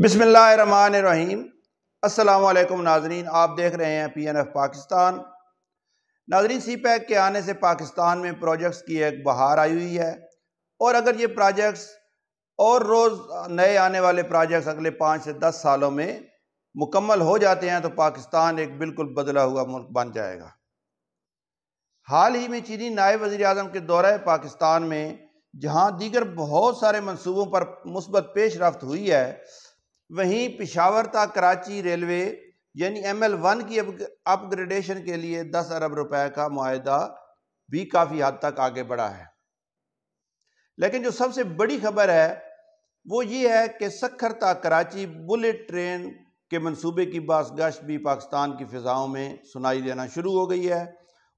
بسم اللہ الرحمن الرحیم۔ السلام علیکم ناظرین، آپ دیکھ رہے ہیں PNF پاکستان۔ ناظرین، سی پیک کے آنے سے پاکستان میں پروجیکٹس کی ایک بہار آئی ہوئی ہے، اور اگر یہ پروجیکٹس اور روز نئے آنے والے پروجیکٹس اگلے 5 سے 10 سالوں میں مکمل ہو جاتے ہیں تو پاکستان ایک بالکل بدلا ہوا ملک بن جائے گا۔ حال ہی میں چینی نائب وزیر اعظم کے دورہ پاکستان میں جہاں دیگر بہت سارے منصوبوں پر مثبت پیش رفت ہوئی ہے، وہیں پشاور تا کراچی ریلوے یعنی ML1 کی اپ گریڈیشن کے لیے 10 ارب روپے کا معاہدہ بھی کافی حد تک آگے بڑھا ہے۔ لیکن جو سب سے بڑی خبر ہے وہ یہ ہے کہ سکھر تا کراچی بلٹ ٹرین کے منصوبے کی باس گشت بھی پاکستان کی فضاؤں میں سنائی دینا شروع ہو گئی ہے،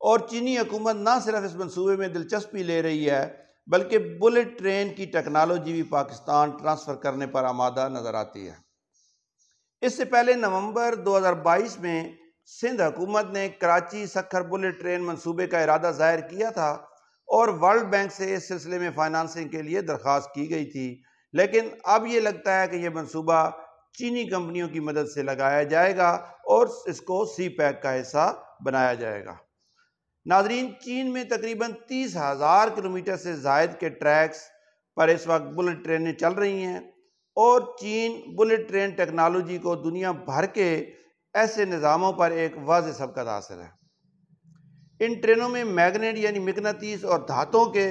اور چینی حکومت نہ صرف اس منصوبے میں دلچسپی لے رہی ہے بلکہ بلٹ ٹرین کی ٹیکنالوجی بھی پاکستان ٹرانسفر کرنے پر آمادہ نظر آتی ہے۔ اس سے پہلے نومبر 2022 میں سندھ حکومت نے کراچی سکھر بلٹ ٹرین منصوبے کا ارادہ ظاہر کیا تھا اور ورلڈ بینک سے اس سلسلے میں فائنانسنگ کے لیے درخواست کی گئی تھی، لیکن اب یہ لگتا ہے کہ یہ منصوبہ چینی کمپنیوں کی مدد سے لگایا جائے گا اور اس کو سی پیک کا حصہ بنایا جائے گا۔ ناظرین، چین میں تقریباً 30,000 کلومیٹر سے زائد کے ٹریکس پر اس وقت بلٹ ٹرینیں چل رہی ہیں، اور چین بلٹ ٹرین ٹیکنالوجی کو دنیا بھر کے ایسے نظاموں پر ایک واضح سبقت حاصل ہے۔ ان ٹرینوں میں میگنیٹ یعنی مقناطیس اور دھاتوں کے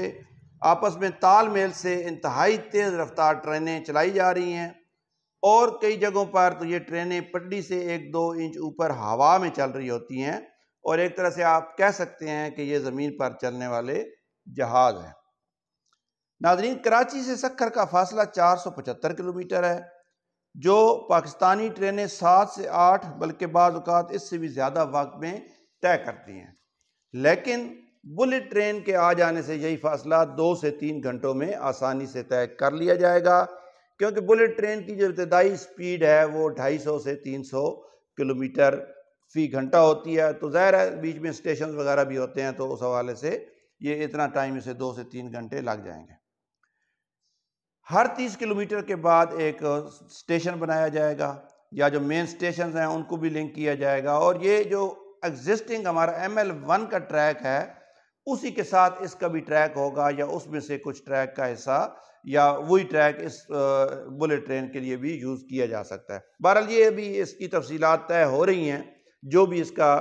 آپس میں تال میل سے انتہائی تیز رفتار ٹرینیں چلائی جا رہی ہیں، اور کئی جگہوں پر تو یہ ٹرینیں پٹری سے 1-2 انچ اوپر ہوا میں چل رہی ہوتی ہیں، اور ایک طرح سے آپ کہہ سکتے ہیں کہ یہ زمین پر چلنے والے جہاز ہیں۔ ناظرین، کراچی سے سکھر کا فاصلہ 475 کلومیٹر ہے، جو پاکستانی ٹرینیں 7 سے 8 بلکہ بعض اوقات اس سے بھی زیادہ وقت میں طے کرتی ہیں، لیکن بلٹ ٹرین کے آ جانے سے یہی فاصلہ 2 سے 3 گھنٹوں میں آسانی سے طے کر لیا جائے گا، کیونکہ بلٹ ٹرین کی جو ابتدائی سپیڈ ہے وہ 250 سے 300 کلومیٹر فی گھنٹہ ہوتی ہے، تو ظاہر ہے بیچ میں اسٹیشن وغیرہ بھی ہوتے ہیں، تو اس حوالے سے یہ اتنا ٹائم اسے 2 سے 3 گھنٹے لگ جائیں گے۔ ہر 30 کلومیٹر کے بعد ایک اسٹیشن بنایا جائے گا، یا جو مین اسٹیشنز ہیں ان کو بھی لنک کیا جائے گا، اور یہ جو ایگزسٹنگ ہمارا ML1 کا ٹریک ہے اسی کے ساتھ اس کا بھی ٹریک ہوگا، یا اس میں سے کچھ ٹریک کا حصہ یا وہی ٹریک اس بلٹ ٹرین کے لیے بھی یوز کیا جا سکتا ہے۔ بہرحال یہ ابھی اس کی تفصیلات طے ہو رہی ہیں، جو بھی اس کا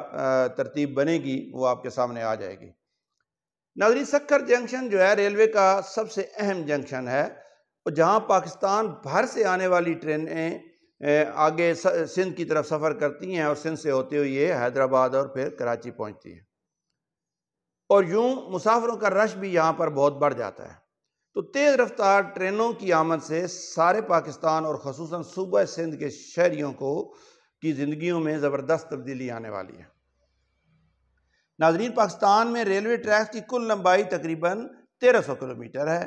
ترتیب بنے گی وہ آپ کے سامنے آ جائے گی۔ ناظرین، سکھر جنکشن جو ہے ریلوے کا سب سے اہم جنکشن ہے، جہاں پاکستان بھر سے آنے والی ٹرینیں آگے سندھ کی طرف سفر کرتی ہیں، اور سندھ سے ہوتے ہوئے یہ حیدرآباد اور پھر کراچی پہنچتی ہیں، اور یوں مسافروں کا رش بھی یہاں پر بہت بڑھ جاتا ہے۔ تو تیز رفتار ٹرینوں کی آمد سے سارے پاکستان اور خصوصاً صوبہ سندھ کے شہریوں کی زندگیوں میں زبردست تبدیلی آنے والی ہے۔ ناظرین، پاکستان میں ریلوے ٹریک کی کل لمبائی تقریباً 1300 کلومیٹر ہے،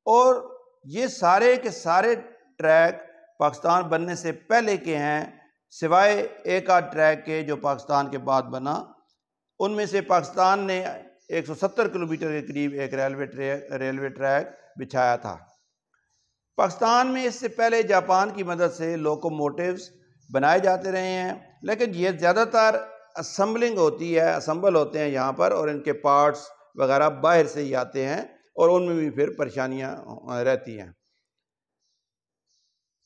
اور یہ سارے کے سارے ٹریک پاکستان بننے سے پہلے کے ہیں، سوائے ایک آدھ ٹریک کے جو پاکستان کے بعد بنا۔ ان میں سے پاکستان نے 170 کلومیٹر کے قریب ایک ریلوے ٹریک بچھایا تھا۔ پاکستان میں اس سے پہلے جاپان کی مدد سے لوکوموٹیوز بنائے جاتے رہے ہیں، لیکن یہ زیادہ تر اسمبل ہوتے ہیں یہاں پر، اور ان کے پارٹس وغیرہ باہر سے ہی آتے ہیں، اور ان میں بھی پھر پریشانیاں رہتی ہیں۔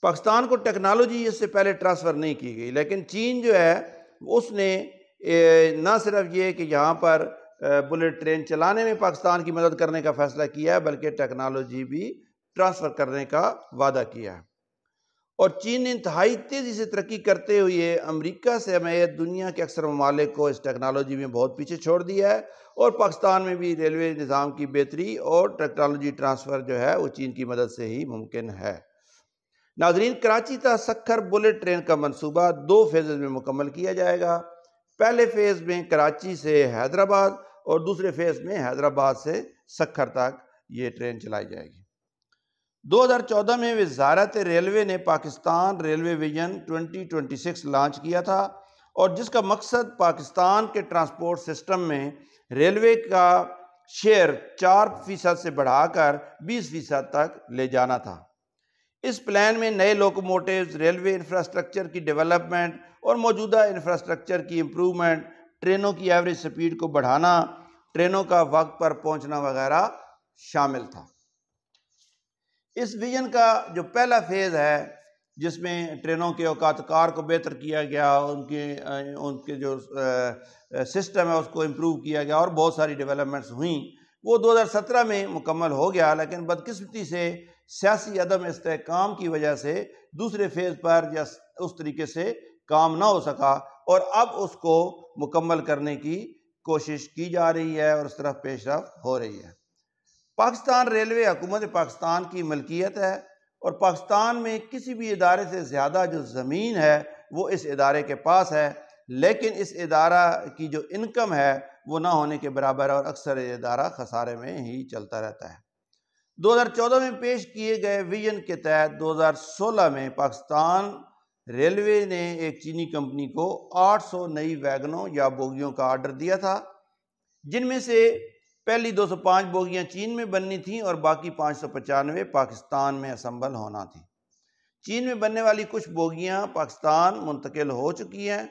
پاکستان کو ٹیکنالوجی اس سے پہلے ٹرانسفر نہیں کی گئی، لیکن چین جو ہے اس نے نہ صرف یہ کہ یہاں پر بلٹ ٹرین چلانے میں پاکستان کی مدد کرنے کا فیصلہ کیا ہے، بلکہ ٹیکنالوجی بھی ٹرانسفر کرنے کا وعدہ کیا ہے، اور چین نے انتہائی تیزی سے ترقی کرتے ہوئے امریکہ سمیت دنیا کے اکثر ممالک کو اس ٹیکنالوجی میں بہت پیچھے چھوڑ دیا ہے، اور پاکستان میں بھی ریلوے نظام کی بہتری اور ٹیکنالوجی ٹرانسفر جو ہے وہ چین کی مدد سے ہی ممکن ہے۔ ناظرین، کراچی تا سکھر بلٹ ٹرین کا منصوبہ 2 فیزز میں مکمل کیا جائے گا۔ پہلے فیز میں کراچی سے حیدرآباد، اور دوسرے فیز میں حیدرآباد سے سکھر تک یہ ٹرین چلائی جائے گی۔ 2014 میں وزارت ریلوے نے پاکستان ریلوے ویژن 2026 لانچ کیا تھا، اور جس کا مقصد پاکستان کے ٹرانسپورٹ سسٹم میں ریلوے کا شیئر 4% سے بڑھا کر 20% تک لے جانا تھا۔ اس پلان میں نئے لوکوموٹیوز، ریلوے انفراسٹرکچر کی ڈیولپمنٹ اور موجودہ انفراسٹرکچر کی امپرومنٹ، ٹرینوں کی ایوریج سپیڈ کو بڑھانا، ٹرینوں کا وقت پر پہنچنا وغیرہ شامل تھا۔ اس ویژن کا جو پہلا فیز ہے، جس میں ٹرینوں کے اوقات کار کو بہتر کیا گیا، ان کے جو سسٹم ہے اس کو امپروو کیا گیا اور بہت ساری ڈیولپمنٹس ہوئیں، وہ 2017 میں مکمل ہو گیا، لیکن بدقسمتی سے سیاسی عدم استحکام کی وجہ سے دوسرے فیز پر یا اس طریقے سے کام نہ ہو سکا، اور اب اس کو مکمل کرنے کی کوشش کی جا رہی ہے اور اس طرف پیش رفت ہو رہی ہے۔ پاکستان ریلوے حکومت پاکستان کی ملکیت ہے، اور پاکستان میں کسی بھی ادارے سے زیادہ جو زمین ہے وہ اس ادارے کے پاس ہے، لیکن اس ادارہ کی جو انکم ہے وہ نہ ہونے کے برابر ہے، اور اکثر یہ ادارہ خسارے میں ہی چلتا رہتا ہے۔ 2014 میں پیش کیے گئے ویژن کے تحت 2016 میں پاکستان ریلوے نے ایک چینی کمپنی کو 800 نئی ویگنوں یا بوگیوں کا آرڈر دیا تھا، جن میں سے پہلی 205 بوگیاں چین میں بننی تھیں اور باقی 595 پاکستان میں اسمبل ہونا تھیں۔ چین میں بننے والی کچھ بوگیاں پاکستان منتقل ہو چکی ہیں۔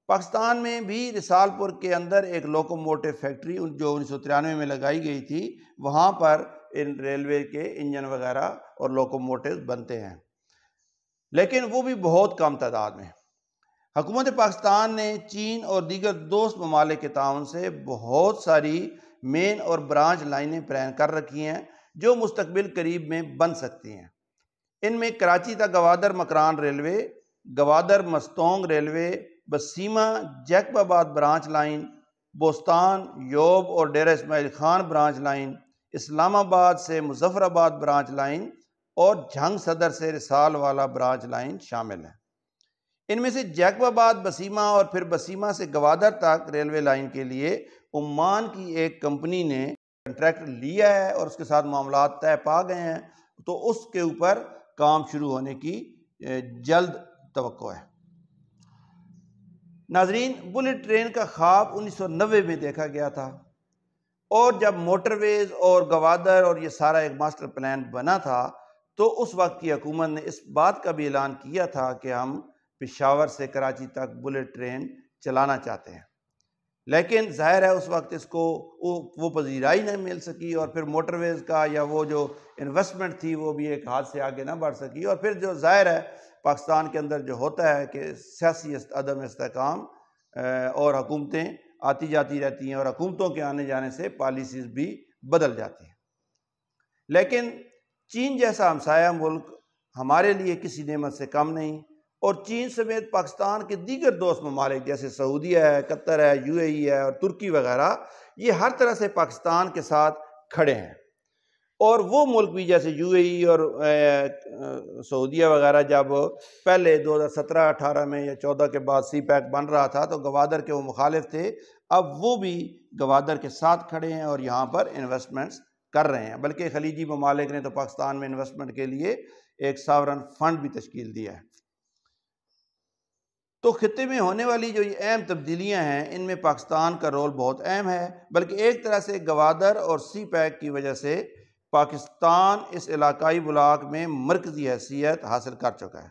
پاکستان میں بھی رسال پور کے اندر ایک لوکوموٹیو فیکٹری جو 1993 میں لگائی گئی تھی، وہاں پر ان ریلوے کے انجن وغیرہ اور لوکوموٹیوز بنتے ہیں، لیکن وہ بھی بہت کم تعداد میں۔ حکومت پاکستان نے چین اور دیگر دوست ممالک کے تعاون سے بہت ساری مین اور برانچ لائنیں پلان کر رکھی ہیں جو مستقبل قریب میں بن سکتی ہیں۔ ان میں کراچی تا Gwadar Makran railway, Gwadar Mastung railway, Basima Jacobabad branch line, Bostan, یوب اور Dera Ismail Khan branch line, Islamabad سے مظفر آباد برانچ لائن اور جھنگ صدر سے رسال والا برانچ لائن شامل ہیں۔ ان میں سے جیکب آباد بسیمہ اور پھر بسیمہ سے گوادر تک ریلوے لائن کے لیے عمان کی ایک کمپنی نے کنٹریکٹ لیا ہے اور اس کے ساتھ معاملات طے پا گئے ہیں، تو اس کے اوپر کام شروع ہونے کی جلد توقع ہے۔ ناظرین، بلٹ ٹرین کا خواب 1990 میں دیکھا گیا تھا، اور جب موٹر ویز اور گوادر اور یہ سارا ایک ماسٹر پلان بنا تھا تو اس وقت کی حکومت نے اس بات کا بھی اعلان کیا تھا کہ ہم پشاور سے کراچی تک بلٹ ٹرین چلانا چاہتے ہیں، لیکن ظاہر ہے اس وقت اس کو وہ پذیرائی نہیں مل سکی، اور پھر موٹر ویز کا یا وہ جو انویسٹمنٹ تھی وہ بھی ایک ہاتھ سے آگے نہ بڑھ سکی، اور پھر جو ظاہر ہے پاکستان کے اندر جو ہوتا ہے کہ سیاسی عدم استحکام اور حکومتیں آتی جاتی رہتی ہیں، اور حکومتوں کے آنے جانے سے پالیسیز بھی بدل جاتی ہیں۔ لیکن چین جیسا ہمسایہ ملک ہمارے لیے کسی نعمت سے کم نہیں، اور چین سمیت پاکستان کے دیگر دوست ممالک جیسے سعودیہ ہے، قطر ہے، UAE ہے اور ترکی وغیرہ، یہ ہر طرح سے پاکستان کے ساتھ کھڑے ہیں، اور وہ ملک بھی جیسے UAE اور سعودیہ وغیرہ جب پہلے 2017-18 میں یا 14 کے بعد سی پیک بن رہا تھا تو گوادر کے وہ مخالف تھے، اب وہ بھی گوادر کے ساتھ کھڑے ہیں اور یہاں پر انویسٹمنٹس کر رہے ہیں، بلکہ خلیجی ممالک نے تو پاکستان میں انویسٹمنٹ کے لیے ایک ساورن فنڈ بھی تشکیل دیا ہے۔ تو خطے میں ہونے والی جو یہ اہم تبدیلیاں ہیں، ان میں پاکستان کا رول بہت اہم ہے، بلکہ ایک طرح سے گوادر اور سی پیک کی وجہ سے پاکستان اس علاقائی بلاک میں مرکزی حیثیت حاصل کر چکا ہے۔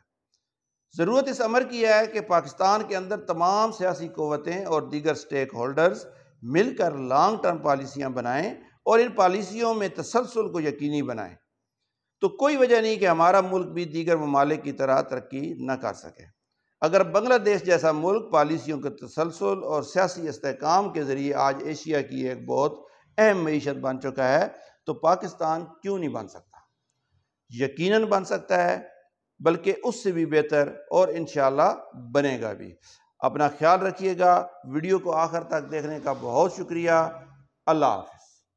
ضرورت اس امر کی ہے کہ پاکستان کے اندر تمام سیاسی قوتیں اور دیگر سٹیک ہولڈرز مل کر لانگ ٹرم پالیسیاں بنائیں اور ان پالیسیوں میں تسلسل کو یقینی بنائیں، تو کوئی وجہ نہیں کہ ہمارا ملک بھی دیگر ممالک کی طرح ترقی نہ کر سکے۔ اگر بنگلہ دیش جیسا ملک پالیسیوں کے تسلسل اور سیاسی استحکام کے ذریعے آج ایشیا کی ایک بہت اہم معیشت بن چکا ہے، تو پاکستان کیوں نہیں بن سکتا؟ یقیناً بن سکتا ہے، بلکہ اس سے بھی بہتر، اور انشاءاللہ بنے گا بھی۔ اپنا خیال رکھیے گا۔ ویڈیو کو آخر تک دیکھنے کا بہت شکریہ۔ اللہ حافظ۔